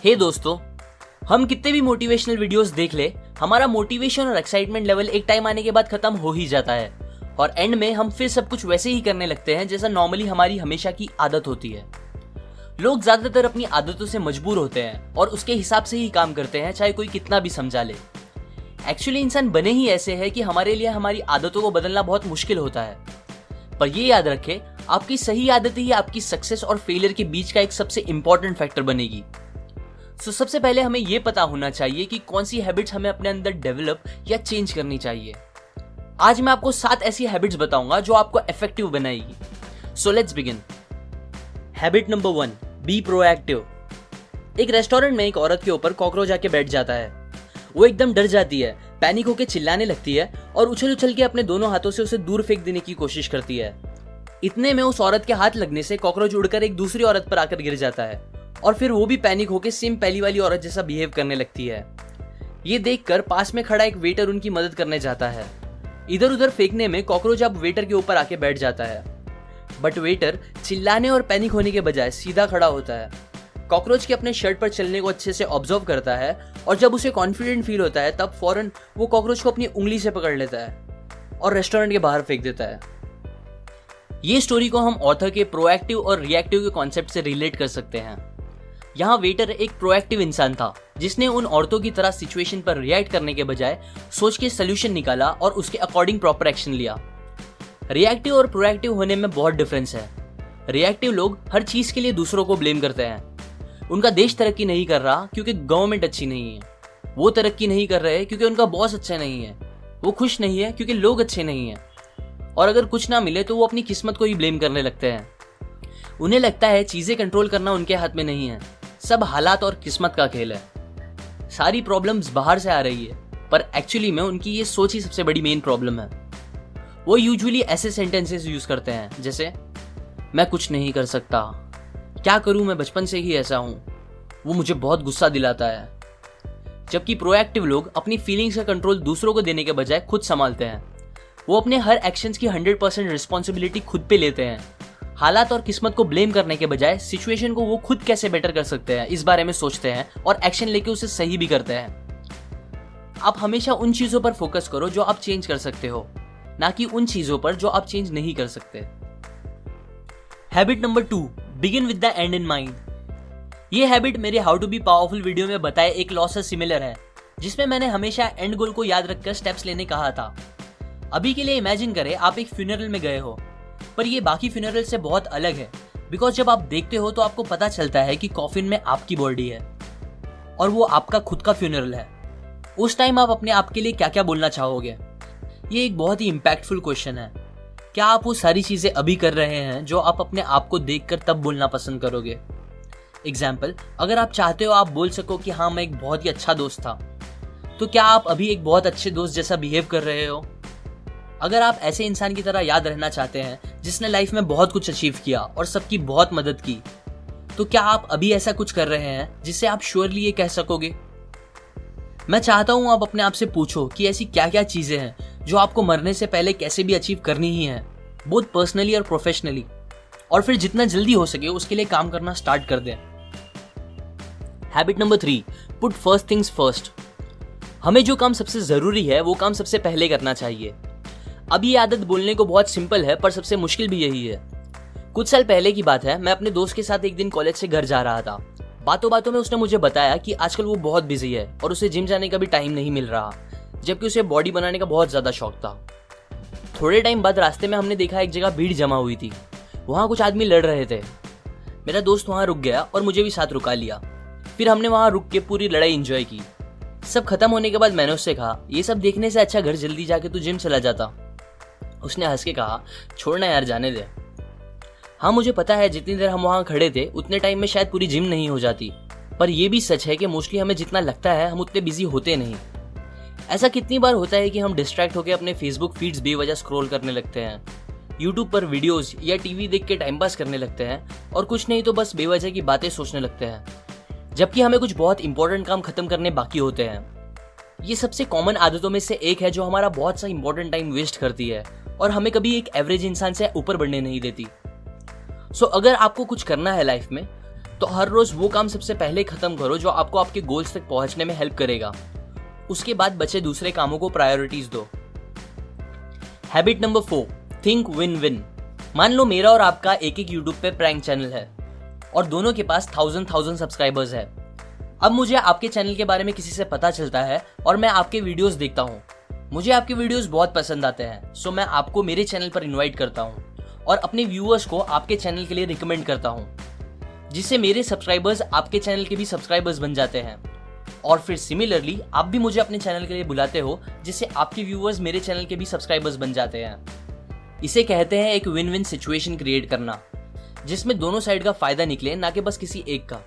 हे दोस्तों, हम कितने भी मोटिवेशनल वीडियोस देख ले, हमारा मोटिवेशन और एक्साइटमेंट लेवल एक टाइम आने के बाद खत्म हो ही जाता है और एंड में हम फिर सब कुछ वैसे ही करने लगते हैं जैसा नॉर्मली हमारी हमेशा की आदत होती है। लोग ज्यादातर अपनी आदतों से मजबूर होते हैं और उसके हिसाब से ही काम करते हैं, चाहे कोई कितना भी समझा ले। एक्चुअली इंसान बने ही ऐसे हैं कि हमारे लिए हमारी आदतों को बदलना बहुत मुश्किल होता है। पर ये याद रखें, आपकी सही आदत ही आपकी सक्सेस और फेलियर के बीच का एक सबसे इंपॉर्टेंट फैक्टर बनेगी। सबसे पहले हमें यह पता होना चाहिए कि कौन सी हैबिट्स हमें अपने अंदर डेवलप या चेंज करनी चाहिए। आज मैं आपको 7 ऐसी हैबिट्स बताऊंगा जो आपको इफेक्टिव बनाएगी। So let's begin. Habit number 1, be proactive. एक रेस्टोरेंट में एक औरत के ऊपर कॉकरोच आके बैठ जाता है। वो एकदम डर जाती है, पैनिक होकर चिल्लाने लगती है और उछल उछल के अपने दोनों हाथों से उसे दूर फेंक देने की कोशिश करती है। इतने में उस औरत के हाथ लगने से कॉकरोच उड़कर एक दूसरी औरत पर आकर गिर जाता है और फिर वो भी पैनिक होकर सेम पहली वाली औरत जैसा बिहेव करने लगती है। ये देखकर पास में खड़ा एक वेटर उनकी मदद करने जाता है। इधर उधर फेंकने में कॉकरोच अब वेटर के ऊपर आके बैठ जाता है, बट वेटर चिल्लाने और पैनिक होने के बजाय सीधा खड़ा होता है। कॉकरोच के अपने शर्ट पर चलने को अच्छे से ऑब्जर्व करता है और जब उसे कॉन्फिडेंट फील होता है तब फौरन वो कॉकरोच को अपनी उंगली से पकड़ लेता है और रेस्टोरेंट के बाहर फेंक देता है। ये स्टोरी को हम ऑथर के प्रोएक्टिव और रिएक्टिव के कॉन्सेप्ट से रिलेट कर सकते हैं। यहाँ वेटर एक प्रोएक्टिव इंसान था जिसने उन औरतों की तरह सिचुएशन पर रिएक्ट करने के बजाय सोच के सोल्यूशन निकाला और उसके अकॉर्डिंग प्रॉपर एक्शन लिया। रिएक्टिव और प्रोएक्टिव होने में बहुत डिफरेंस है। रिएक्टिव लोग हर चीज के लिए दूसरों को ब्लेम करते हैं। उनका देश तरक्की नहीं कर रहा क्योंकि गवर्नमेंट अच्छी नहीं है, वो तरक्की नहीं कर रहे क्योंकि उनका बॉस अच्छा नहीं है, वो खुश नहीं है क्योंकि लोग अच्छे नहीं हैं, और अगर कुछ ना मिले तो वो अपनी किस्मत को ही ब्लेम करने लगते हैं। उन्हें लगता है चीजें कंट्रोल करना उनके हाथ में नहीं है, सब हालात और किस्मत का खेल है। सारी प्रॉब्लम्स बाहर से आ रही है, पर एक्चुअली में उनकी ये सोच ही सबसे बड़ी मेन प्रॉब्लम है। वो यूजुअली ऐसे सेंटेंसेस यूज करते हैं जैसे मैं कुछ नहीं कर सकता, क्या करूं, मैं बचपन से ही ऐसा हूं, वो मुझे बहुत गुस्सा दिलाता है। जबकि प्रोएक्टिव लोग अपनी फीलिंग्स का कंट्रोल दूसरों को देने के बजाय खुद संभालते हैं। वो अपने हर एक्शंस की 100% रिस्पॉन्सिबिलिटी खुद पे लेते हैं। हालात और किस्मत को ब्लेम करने के बजाय सिचुएशन को वो खुद कैसे बेटर कर सकते हैं इस बारे में सोचते हैं और एक्शन लेके उसे सही भी करते हैं। आप हमेशा उन चीजों पर फोकस करो जो आप चेंज कर सकते हो, ना कि उन चीजों पर जो आप चेंज नहीं कर सकते। Habit number 2, begin with the end in mind. ये हैबिट मेरे how to be powerful video में बताए एक लॉ से सिमिलर है, जिसमें मैंने हमेशा एंड गोल को याद रखकर स्टेप्स लेने कहा था। अभी के लिए इमेजिन करें आप एक फ्यूनरल में गए हो, पर ये बाकी फ्यूनरल से बहुत अलग है, बिकॉज जब आप देखते हो तो आपको पता चलता है कि कॉफिन में आपकी बॉडी है और वो आपका खुद का फ्यूनरल है। उस टाइम आप अपने आप के लिए क्या क्या बोलना चाहोगे? ये एक बहुत ही इम्पैक्टफुल क्वेश्चन है। क्या आप वो सारी चीजें अभी कर रहे हैं जो आप अपने आप को देखकर तब बोलना पसंद करोगे? एग्जाम्पल, अगर आप चाहते हो आप बोल सको कि हाँ मैं एक बहुत ही अच्छा दोस्त था, तो क्या आप अभी एक बहुत अच्छे दोस्त जैसा बिहेव कर रहे हो? अगर आप ऐसे इंसान की तरह याद रहना चाहते हैं जिसने लाइफ में बहुत कुछ अचीव किया और सबकी बहुत मदद की, तो क्या आप अभी ऐसा कुछ कर रहे हैं जिससे आप श्योरली ये कह सकोगे? मैं चाहता हूं आप अपने आप से पूछो कि ऐसी क्या क्या चीजें हैं जो आपको मरने से पहले कैसे भी अचीव करनी ही है, बोथ पर्सनली और प्रोफेशनली, और फिर जितना जल्दी हो सके उसके लिए काम करना स्टार्ट कर दें। Habit number 3, put first things first. हमें जो काम सबसे जरूरी है वो काम सबसे पहले करना चाहिए। अब ये आदत बोलने को बहुत सिंपल है, पर सबसे मुश्किल भी यही है। कुछ साल पहले की बात है, मैं अपने दोस्त के साथ एक दिन कॉलेज से घर जा रहा था। बातों बातों में उसने मुझे बताया कि आजकल वो बहुत बिजी है और उसे जिम जाने का भी टाइम नहीं मिल रहा, जबकि उसे बॉडी बनाने का बहुत ज्यादा शौक था। थोड़े टाइम बाद रास्ते में हमने देखा एक जगह भीड़ जमा हुई थी। वहां कुछ आदमी लड़ रहे थे। मेरा दोस्त वहां रुक गया और मुझे भी साथ रुका लिया। फिर हमने वहां रुक के पूरी लड़ाई एंजॉय की। सब खत्म होने के बाद मैंने उससे कहा, ये सब देखने से अच्छा घर जल्दी जाके तू जिम चला जाता। उसने हंस के कहा, छोड़ना यार, जाने दे। हाँ, मुझे पता है जितनी देर हम वहां खड़े थे उतने टाइम में शायद पूरी जिम नहीं हो जाती, पर यह भी सच है कि मोस्टली हमें जितना लगता है हम उतने बिजी होते नहीं। ऐसा कितनी बार होता है कि हम डिस्ट्रैक्ट होकर अपने फेसबुक फीड्स बेवजह स्क्रॉल करने लगते हैं, यूट्यूब पर वीडियोस या टीवी देख के टाइम पास करने लगते हैं, और कुछ नहीं तो बस बेवजह की बातें सोचने लगते हैं, जबकि हमें कुछ बहुत इंपॉर्टेंट काम खत्म करने बाकी होते हैं। ये सबसे कॉमन आदतों में से एक है जो हमारा बहुत सा इंपॉर्टेंट टाइम वेस्ट करती है और हमें कभी एक एवरेज इंसान से ऊपर बढ़ने नहीं देती। सो अगर आपको कुछ करना है लाइफ में, तो हर रोज वो काम सबसे पहले खत्म करो जो आपको आपके गोल्स तक पहुंचने में हेल्प करेगा। उसके बाद बचे दूसरे कामों को प्रायोरिटीज दो। Habit number 4, think win win. मान लो मेरा और आपका एक यूट्यूब पे प्रैंक चैनल है और दोनों के पास 1000 सब्सक्राइबर्स है। अब मुझे आपके चैनल के बारे में किसी से पता चलता है और मैं आपके वीडियोस देखता हूँ। मुझे आपके वीडियोस बहुत पसंद आते हैं, सो मैं आपको मेरे चैनल पर इनवाइट करता हूँ और अपने व्यूअर्स को आपके चैनल के लिए रिकमेंड करता हूँ, जिससे मेरे सब्सक्राइबर्स आपके चैनल के भी सब्सक्राइबर्स बन जाते हैं। और फिर सिमिलरली आप भी मुझे अपने चैनल के लिए बुलाते हो, जिससे आपके व्यूअर्स मेरे चैनल के भी सब्सक्राइबर्स बन जाते हैं। इसे कहते हैं एक विन विन सिचुएशन क्रिएट करना, जिसमें दोनों साइड का फायदा निकले, ना कि बस किसी एक का।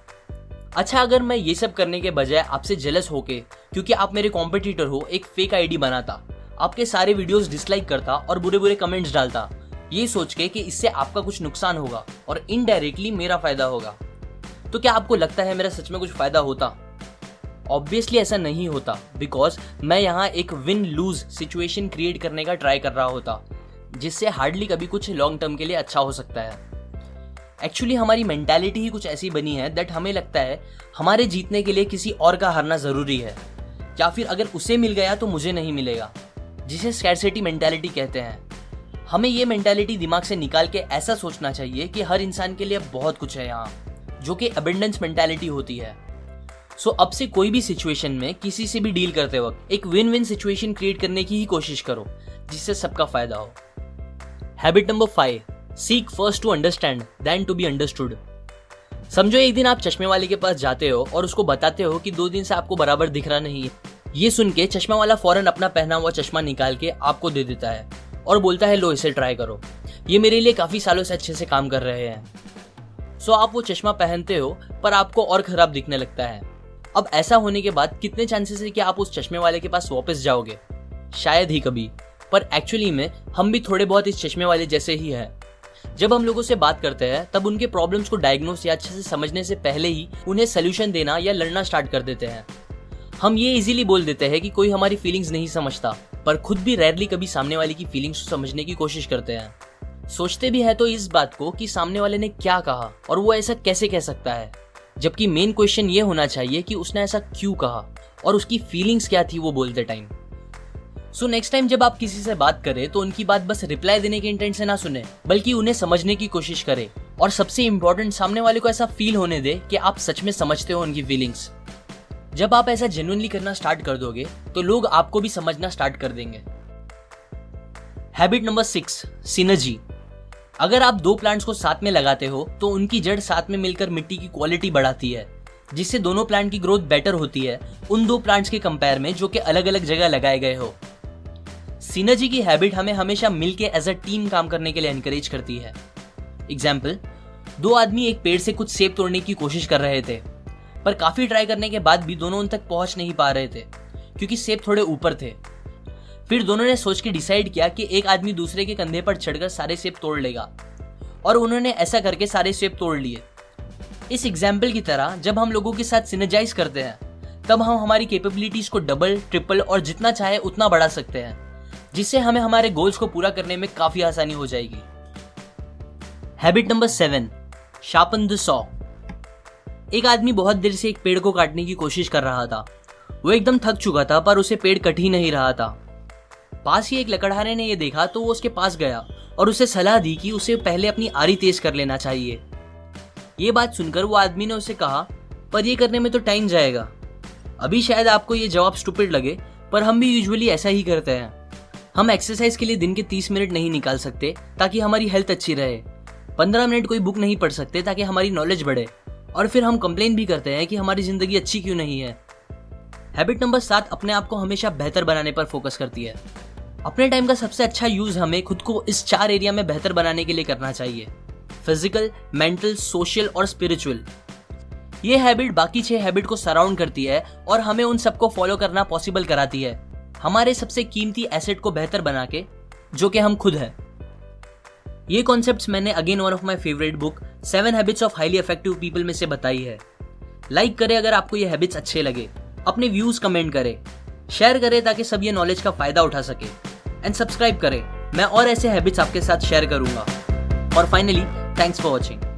अच्छा, अगर मैं ये सब करने के बजाय आपसे जेलस होके, क्योंकि आप मेरे कॉम्पिटिटर हो, एक फेक आईडी बनाता, आपके सारे वीडियोस डिसलाइक करता और बुरे बुरे कमेंट्स डालता, ये सोच के कि इससे आपका कुछ नुकसान होगा और इनडायरेक्टली मेरा फायदा होगा, तो क्या आपको लगता है मेरा सच में कुछ फायदा होता? ऑब्वियसली ऐसा नहीं होता, बिकॉज मैं यहाँ एक विन लूज सिचुएशन क्रिएट करने का ट्राई कर रहा होता, जिससे हार्डली कभी कुछ लॉन्ग टर्म के लिए अच्छा हो सकता है। एक्चुअली हमारी मेंटालिटी ही कुछ ऐसी बनी है दैट हमें लगता है हमारे जीतने के लिए किसी और का हारना जरूरी है, या फिर अगर उसे मिल गया तो मुझे नहीं मिलेगा, जिसे स्कैरसिटी मेंटालिटी कहते हैं। हमें ये मेंटालिटी दिमाग से निकाल के ऐसा सोचना चाहिए कि हर इंसान के लिए बहुत कुछ है यहाँ, जो कि अबंडेंस मेंटालिटी होती है। सो अब से कोई भी सिचुएशन में किसी से भी डील करते वक्त एक विन विन सिचुएशन क्रिएट करने की ही कोशिश करो, जिससे सबका फायदा हो। Habit number 5, seek first to understand then to be understood. समझो एक दिन आप चश्मे वाले के पास जाते हो और उसको बताते हो कि 2 दिन से आपको बराबर दिख रहा नहीं है। ये सुन के चश्मा वाला फौरन अपना पहना हुआ चश्मा निकाल के आपको दे देता है और बोलता है, लो इसे ट्राई करो, ये मेरे लिए काफी सालों से अच्छे से काम कर रहे हैं। सो आप वो चश्मा पहनते हो पर आपको और खराब दिखने लगता है। अब ऐसा होने के बाद कितने चांसेस है कि आप उस चश्मे वाले के पास वापस जाओगे? शायद ही कभी। पर एक्चुअली में हम भी थोड़े बहुत इस चश्मे वाले जैसे ही हैं। जब हम लोगों से बात करते हैं तब उनके प्रॉब्लम्स को डायग्नोस या अच्छे से समझने से पहले ही उन्हें सोल्यूशन देना या लड़ना स्टार्ट कर देते हैं। हम ये इजीली बोल देते हैं कि कोई हमारी फीलिंग्स नहीं समझता, पर खुद भी रेयरली कभी सामने वाले की फीलिंग्स को समझने की कोशिश करते हैं। सोचते भी है तो इस बात को कि सामने वाले ने क्या कहा और वो ऐसा कैसे कह सकता है, जबकि मेन क्वेश्चन ये होना चाहिए कि उसने ऐसा क्यों कहा और उसकी फीलिंग्स क्या थी वो बोलते टाइम। सो नेक्स्ट टाइम जब आप किसी से बात करें तो उनकी बात बस रिप्लाई देने के इंटेंट से ना सुने, बल्कि उन्हें समझने की कोशिश करें। और सबसे इंपॉर्टेंट, सामने वाले को ऐसा फील होने दे कि आप सच में समझते हो उनकी फीलिंग्स। जब आप ऐसा जेन्युइनली करना स्टार्ट कर दोगे तो लोग आपको भी समझना स्टार्ट कर देंगे। Habit number 6, synergy. अगर आप 2 प्लांट्स को साथ में लगाते हो तो उनकी जड़ साथ में मिलकर मिट्टी की क्वालिटी बढ़ाती है, जिससे दोनों प्लांट की ग्रोथ बेटर होती है उन 2 प्लांट्स के कंपेयर में जो कि अलग अलग जगह लगाए गए हो। सिनर्जी की हैबिट हमें हमेशा मिलके एज अ टीम काम करने के लिए एनकरेज करती है। एग्जाम्पल, 2 आदमी एक पेड़ से कुछ सेब तोड़ने की कोशिश कर रहे थे, पर काफी ट्राई करने के बाद भी दोनों उन तक पहुंच नहीं पा रहे थे क्योंकि सेब थोड़े ऊपर थे। फिर दोनों ने सोच के डिसाइड किया कि एक आदमी दूसरे के कंधे पर चढ़कर सारे सेब तोड़ लेगा, और उन्होंने ऐसा करके सारे सेब तोड़ लिए। इस एग्जाम्पल की तरह जब हम लोगों के साथ सिनर्जाइज करते हैं तब हम हमारी कैपेबिलिटीज को डबल, ट्रिपल और जितना चाहे उतना बढ़ा सकते हैं, जिससे हमें हमारे गोल्स को पूरा करने में काफी आसानी हो जाएगी। Habit number 7, sharpen the saw. एक आदमी बहुत देर से एक पेड़ को काटने की कोशिश कर रहा था। वो एकदम थक चुका था पर उसे पेड़ कट ही नहीं रहा था। पास ही एक लकड़हारे ने ये देखा तो वो उसके पास गया और उसे सलाह दी कि उसे पहले अपनी आरी तेज कर लेना चाहिए। ये बात सुनकर वो आदमी ने उसे कहा, पर ये करने में तो टाइम जाएगा। अभी शायद आपको ये जवाब स्टूपिड लगे, पर हम भी यूजुअली ऐसा ही करते हैं। हम एक्सरसाइज के लिए दिन के 30 मिनट नहीं निकाल सकते ताकि हमारी हेल्थ अच्छी रहे, 15 मिनट कोई बुक नहीं पढ़ सकते ताकि हमारी नॉलेज बढ़े, और फिर हम कंप्लेन भी करते हैं कि हमारी जिंदगी अच्छी क्यों नहीं है। हैबिट नंबर 7 अपने आप को हमेशा बेहतर बनाने पर फोकस करती है। अपने टाइम का सबसे अच्छा यूज हमें खुद को इस 4 एरिया में बेहतर बनाने के लिए करना चाहिए: फिजिकल, मेंटल, सोशल और स्पिरिचुअल। ये हैबिट बाकी 6 हैबिट को सराउंड करती है और हमें उन सबको फॉलो करना पॉसिबल कराती है, हमारे सबसे कीमती एसेट को बेहतर बना के, जो कि हम खुद हैं। ये कॉन्सेप्ट्स मैंने again one of my favourite book 7 habits of highly effective people में से बताई है। लाइक करें अगर आपको ये हैबिट्स अच्छे लगे, अपने व्यूज कमेंट करें, शेयर करें ताकि सब ये नॉलेज का फायदा उठा सके, एंड सब्सक्राइब करें। मैं और ऐसे हैबिट्स आपके साथ शेयर करूंगा। और फाइनली, थैंक्स फॉर वॉचिंग।